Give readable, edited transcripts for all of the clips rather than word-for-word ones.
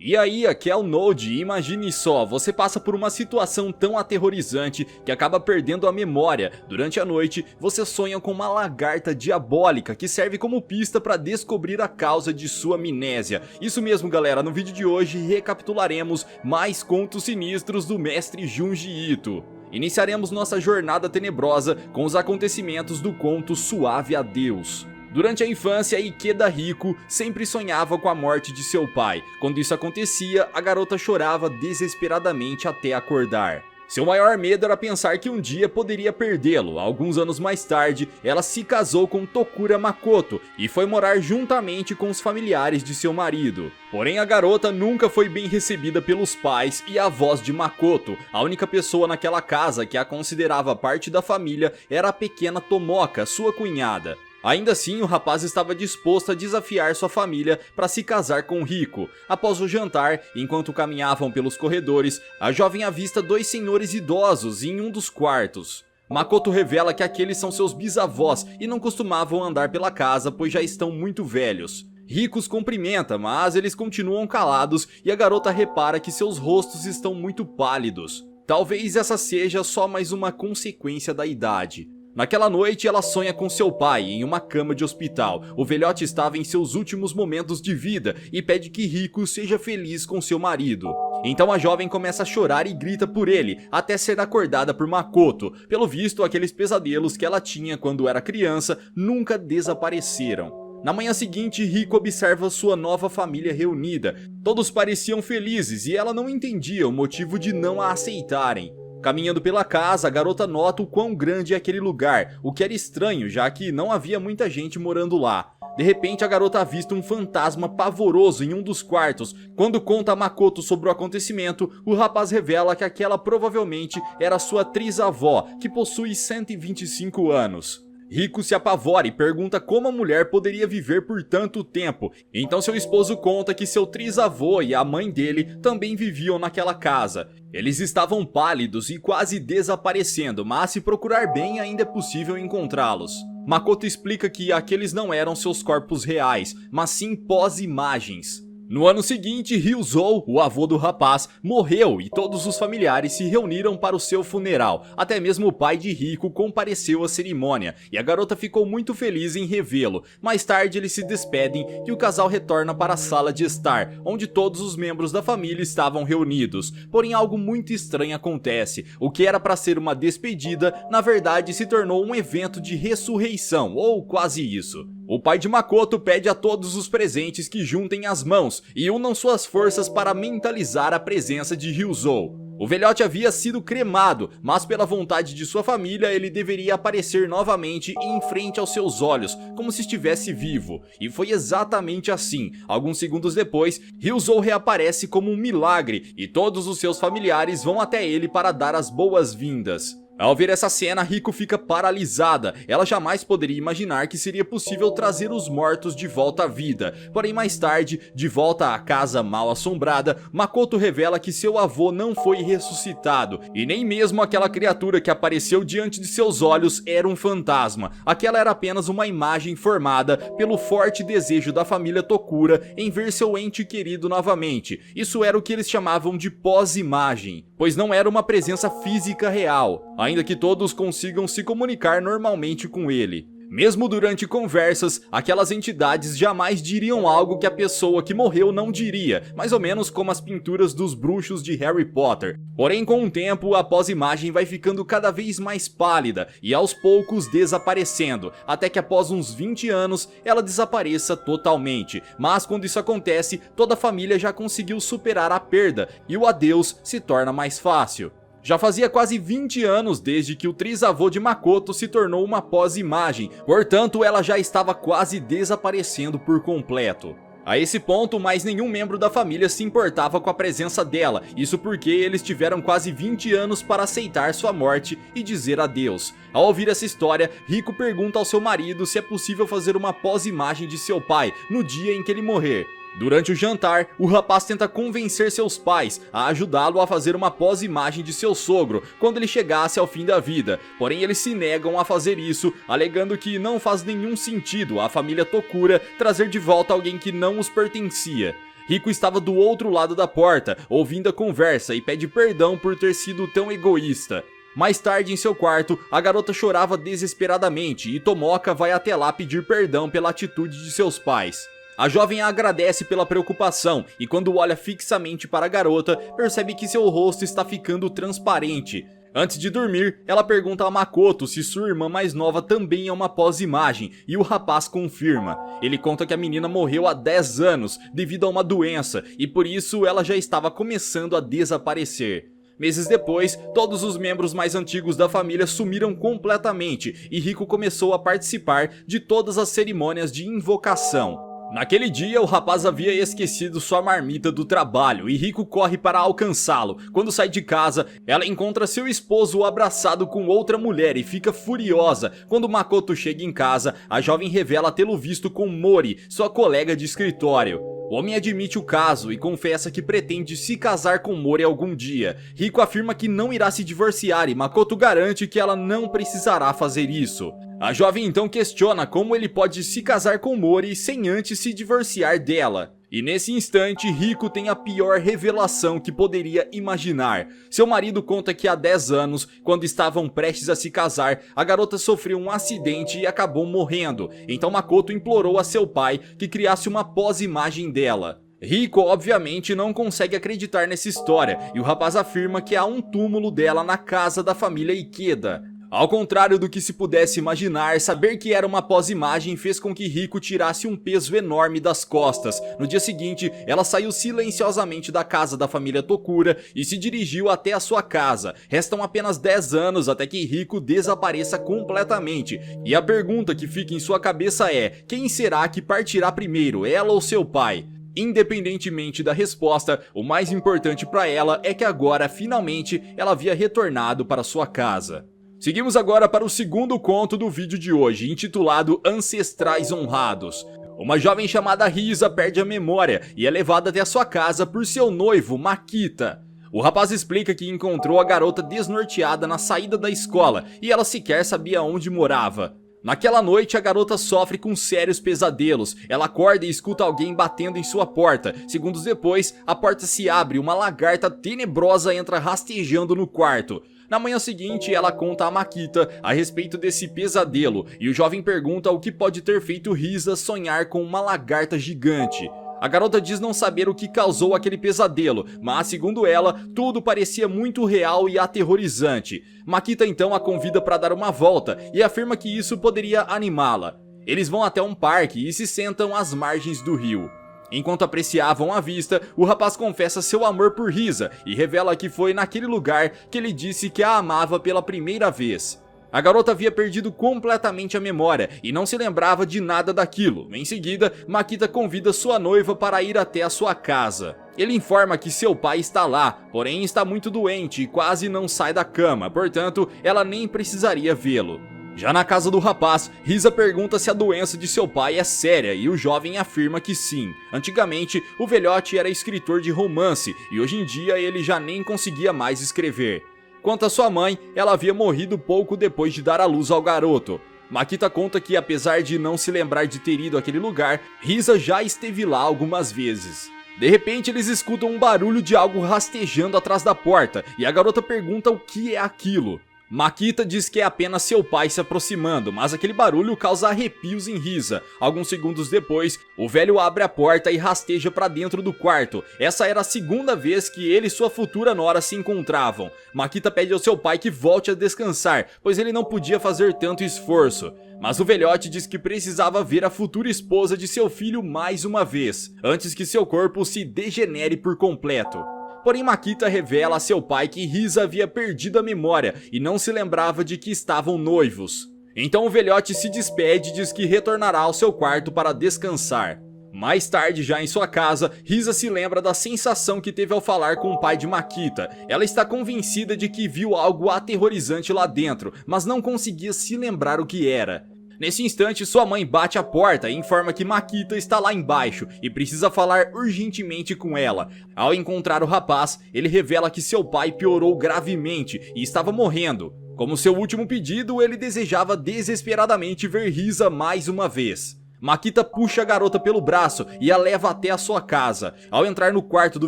E aí, aqui é o Node, e imagine só, você passa por uma situação tão aterrorizante que acaba perdendo a memória. Durante a noite, você sonha com uma lagarta diabólica que serve como pista para descobrir a causa de sua amnésia. Isso mesmo, galera, no vídeo de hoje recapitularemos mais contos sinistros do mestre Junji Ito. Iniciaremos nossa jornada tenebrosa com os acontecimentos do conto Suave Adeus. Durante a infância, Ikeda Riko sempre sonhava com a morte de seu pai. Quando isso acontecia, a garota chorava desesperadamente até acordar. Seu maior medo era pensar que um dia poderia perdê-lo. Alguns anos mais tarde, ela se casou com Tokura Makoto e foi morar juntamente com os familiares de seu marido. Porém, a garota nunca foi bem recebida pelos pais e avós de Makoto. A única pessoa naquela casa que a considerava parte da família era a pequena Tomoka, sua cunhada. Ainda assim, o rapaz estava disposto a desafiar sua família para se casar com Riko. Após o jantar, enquanto caminhavam pelos corredores, a jovem avista dois senhores idosos em um dos quartos. Makoto revela que aqueles são seus bisavós e não costumavam andar pela casa pois já estão muito velhos. Riko os cumprimenta, mas eles continuam calados e a garota repara que seus rostos estão muito pálidos. Talvez essa seja só mais uma consequência da idade. Naquela noite, ela sonha com seu pai em uma cama de hospital. O velhote estava em seus últimos momentos de vida e pede que Riko seja feliz com seu marido. Então a jovem começa a chorar e grita por ele, até ser acordada por Makoto. Pelo visto, aqueles pesadelos que ela tinha quando era criança nunca desapareceram. Na manhã seguinte, Riko observa sua nova família reunida. Todos pareciam felizes e ela não entendia o motivo de não a aceitarem. Caminhando pela casa, a garota nota o quão grande é aquele lugar, o que era estranho, já que não havia muita gente morando lá. De repente, a garota avista um fantasma pavoroso em um dos quartos. Quando conta a Makoto sobre o acontecimento, o rapaz revela que aquela provavelmente era sua trisavó, que possui 125 anos. Riko se apavora e pergunta como a mulher poderia viver por tanto tempo. Então seu esposo conta que seu trisavô e a mãe dele também viviam naquela casa. Eles estavam pálidos e quase desaparecendo, mas se procurar bem ainda é possível encontrá-los. Makoto explica que aqueles não eram seus corpos reais, mas sim pós-imagens. No ano seguinte, Ryuzou, o avô do rapaz, morreu e todos os familiares se reuniram para o seu funeral. Até mesmo o pai de Riko compareceu à cerimônia e a garota ficou muito feliz em revê-lo. Mais tarde eles se despedem e o casal retorna para a sala de estar, onde todos os membros da família estavam reunidos. Porém, algo muito estranho acontece. O que era para ser uma despedida, na verdade se tornou um evento de ressurreição, ou quase isso. O pai de Makoto pede a todos os presentes que juntem as mãos e unam suas forças para mentalizar a presença de Ryuzou. O velhote havia sido cremado, mas pela vontade de sua família ele deveria aparecer novamente em frente aos seus olhos, como se estivesse vivo. E foi exatamente assim. Alguns segundos depois, Ryuzou reaparece como um milagre e todos os seus familiares vão até ele para dar as boas-vindas. Ao ver essa cena, Riko fica paralisada. Ela jamais poderia imaginar que seria possível trazer os mortos de volta à vida. Porém, mais tarde, de volta à casa mal assombrada, Makoto revela que seu avô não foi ressuscitado. E nem mesmo aquela criatura que apareceu diante de seus olhos era um fantasma. Aquela era apenas uma imagem formada pelo forte desejo da família Tokura em ver seu ente querido novamente. Isso era o que eles chamavam de pós-imagem, pois não era uma presença física real, ainda que todos consigam se comunicar normalmente com ele. Mesmo durante conversas, aquelas entidades jamais diriam algo que a pessoa que morreu não diria, mais ou menos como as pinturas dos bruxos de Harry Potter. Porém, com o tempo, a pós-imagem vai ficando cada vez mais pálida e aos poucos desaparecendo, até que após uns 20 anos ela desapareça totalmente. Mas quando isso acontece, toda a família já conseguiu superar a perda e o adeus se torna mais fácil. Já fazia quase 20 anos desde que o trisavô de Makoto se tornou uma pós-imagem, portanto ela já estava quase desaparecendo por completo. A esse ponto, mais nenhum membro da família se importava com a presença dela, isso porque eles tiveram quase 20 anos para aceitar sua morte e dizer adeus. Ao ouvir essa história, Riko pergunta ao seu marido se é possível fazer uma pós-imagem de seu pai no dia em que ele morrer. Durante o jantar, o rapaz tenta convencer seus pais a ajudá-lo a fazer uma pós-imagem de seu sogro quando ele chegasse ao fim da vida, porém eles se negam a fazer isso, alegando que não faz nenhum sentido a família Tokura trazer de volta alguém que não os pertencia. Rico estava do outro lado da porta, ouvindo a conversa e pede perdão por ter sido tão egoísta. Mais tarde em seu quarto, a garota chorava desesperadamente e Tomoka vai até lá pedir perdão pela atitude de seus pais. A jovem a agradece pela preocupação e quando olha fixamente para a garota, percebe que seu rosto está ficando transparente. Antes de dormir, ela pergunta a Makoto se sua irmã mais nova também é uma pós-imagem e o rapaz confirma. Ele conta que a menina morreu há 10 anos devido a uma doença e por isso ela já estava começando a desaparecer. Meses depois, todos os membros mais antigos da família sumiram completamente e Rico começou a participar de todas as cerimônias de invocação. Naquele dia, o rapaz havia esquecido sua marmita do trabalho e Rico corre para alcançá-lo. Quando sai de casa, ela encontra seu esposo abraçado com outra mulher e fica furiosa. Quando Makoto chega em casa, a jovem revela tê-lo visto com Mori, sua colega de escritório. O homem admite o caso e confessa que pretende se casar com Mori algum dia. Rico afirma que não irá se divorciar e Makoto garante que ela não precisará fazer isso. A jovem então questiona como ele pode se casar com Mori sem antes se divorciar dela. E nesse instante, Rico tem a pior revelação que poderia imaginar. Seu marido conta que há 10 anos, quando estavam prestes a se casar, a garota sofreu um acidente e acabou morrendo. Então Makoto implorou a seu pai que criasse uma pós-imagem dela. Rico obviamente não consegue acreditar nessa história e o rapaz afirma que há um túmulo dela na casa da família Ikeda. Ao contrário do que se pudesse imaginar, saber que era uma pós-imagem fez com que Rico tirasse um peso enorme das costas. No dia seguinte, ela saiu silenciosamente da casa da família Tokura e se dirigiu até a sua casa. Restam apenas 10 anos até que Rico desapareça completamente. E a pergunta que fica em sua cabeça é: quem será que partirá primeiro, ela ou seu pai? Independentemente da resposta, o mais importante para ela é que agora, finalmente, ela havia retornado para sua casa. Seguimos agora para o segundo conto do vídeo de hoje, intitulado Ancestrais Honrados. Uma jovem chamada Risa perde a memória e é levada até a sua casa por seu noivo, Makita. O rapaz explica que encontrou a garota desnorteada na saída da escola e ela sequer sabia onde morava. Naquela noite, a garota sofre com sérios pesadelos. Ela acorda e escuta alguém batendo em sua porta. Segundos depois, a porta se abre e uma lagarta tenebrosa entra rastejando no quarto. Na manhã seguinte, ela conta a Makita a respeito desse pesadelo e o jovem pergunta o que pode ter feito Risa sonhar com uma lagarta gigante. A garota diz não saber o que causou aquele pesadelo, mas segundo ela, tudo parecia muito real e aterrorizante. Makita então a convida para dar uma volta e afirma que isso poderia animá-la. Eles vão até um parque e se sentam às margens do rio. Enquanto apreciavam a vista, o rapaz confessa seu amor por Risa e revela que foi naquele lugar que ele disse que a amava pela primeira vez. A garota havia perdido completamente a memória e não se lembrava de nada daquilo. Em seguida, Makita convida sua noiva para ir até a sua casa. Ele informa que seu pai está lá, porém está muito doente e quase não sai da cama, portanto, ela nem precisaria vê-lo. Já na casa do rapaz, Risa pergunta se a doença de seu pai é séria e o jovem afirma que sim. Antigamente, o velhote era escritor de romance e hoje em dia ele já nem conseguia mais escrever. Quanto a sua mãe, ela havia morrido pouco depois de dar à luz ao garoto. Makita conta que apesar de não se lembrar de ter ido àquele lugar, Risa já esteve lá algumas vezes. De repente eles escutam um barulho de algo rastejando atrás da porta e a garota pergunta o que é aquilo. Makita diz que é apenas seu pai se aproximando, mas aquele barulho causa arrepios em Risa. Alguns segundos depois, o velho abre a porta e rasteja para dentro do quarto. Essa era a segunda vez que ele e sua futura nora se encontravam. Makita pede ao seu pai que volte a descansar, pois ele não podia fazer tanto esforço. Mas o velhote diz que precisava ver a futura esposa de seu filho mais uma vez, antes que seu corpo se degenere por completo. Porém, Makita revela a seu pai que Risa havia perdido a memória e não se lembrava de que estavam noivos. Então o velhote se despede e diz que retornará ao seu quarto para descansar. Mais tarde, já em sua casa, Risa se lembra da sensação que teve ao falar com o pai de Makita. Ela está convencida de que viu algo aterrorizante lá dentro, mas não conseguia se lembrar o que era. Nesse instante, sua mãe bate a porta e informa que Makita está lá embaixo e precisa falar urgentemente com ela. Ao encontrar o rapaz, ele revela que seu pai piorou gravemente e estava morrendo. Como seu último pedido, ele desejava desesperadamente ver Risa mais uma vez. Makita puxa a garota pelo braço e a leva até a sua casa. Ao entrar no quarto do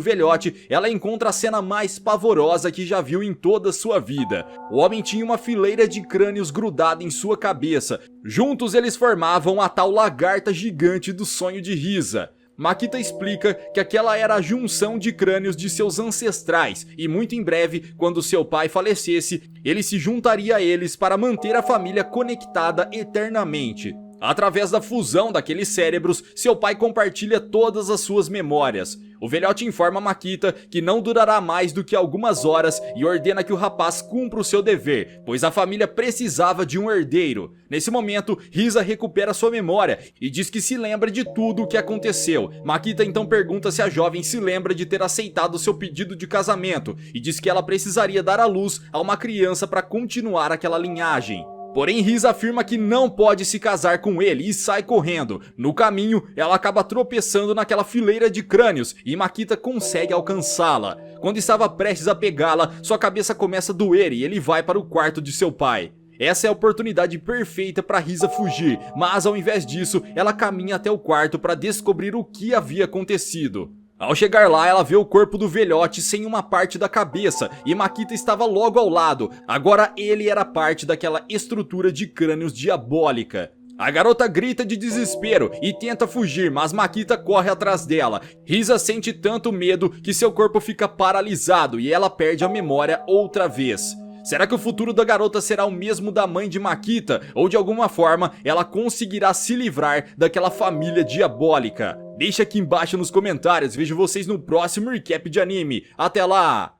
velhote, ela encontra a cena mais pavorosa que já viu em toda a sua vida. O homem tinha uma fileira de crânios grudada em sua cabeça. Juntos eles formavam a tal lagarta gigante do sonho de Risa. Makita explica que aquela era a junção de crânios de seus ancestrais e muito em breve, quando seu pai falecesse, ele se juntaria a eles para manter a família conectada eternamente. Através da fusão daqueles cérebros, seu pai compartilha todas as suas memórias. O velhote informa Makita que não durará mais do que algumas horas e ordena que o rapaz cumpra o seu dever, pois a família precisava de um herdeiro. Nesse momento, Risa recupera sua memória e diz que se lembra de tudo o que aconteceu. Makita então pergunta se a jovem se lembra de ter aceitado seu pedido de casamento e diz que ela precisaria dar à luz a uma criança para continuar aquela linhagem. Porém, Risa afirma que não pode se casar com ele e sai correndo. No caminho, ela acaba tropeçando naquela fileira de crânios e Makita consegue alcançá-la. Quando estava prestes a pegá-la, sua cabeça começa a doer e ele vai para o quarto de seu pai. Essa é a oportunidade perfeita para Risa fugir, mas ao invés disso, ela caminha até o quarto para descobrir o que havia acontecido. Ao chegar lá, ela vê o corpo do velhote sem uma parte da cabeça e Makita estava logo ao lado. Agora ele era parte daquela estrutura de crânios diabólica. A garota grita de desespero e tenta fugir, mas Makita corre atrás dela. Risa sente tanto medo que seu corpo fica paralisado e ela perde a memória outra vez. Será que o futuro da garota será o mesmo da mãe de Makita? Ou de alguma forma ela conseguirá se livrar daquela família diabólica? Deixa aqui embaixo nos comentários, vejo vocês no próximo recap de anime. Até lá!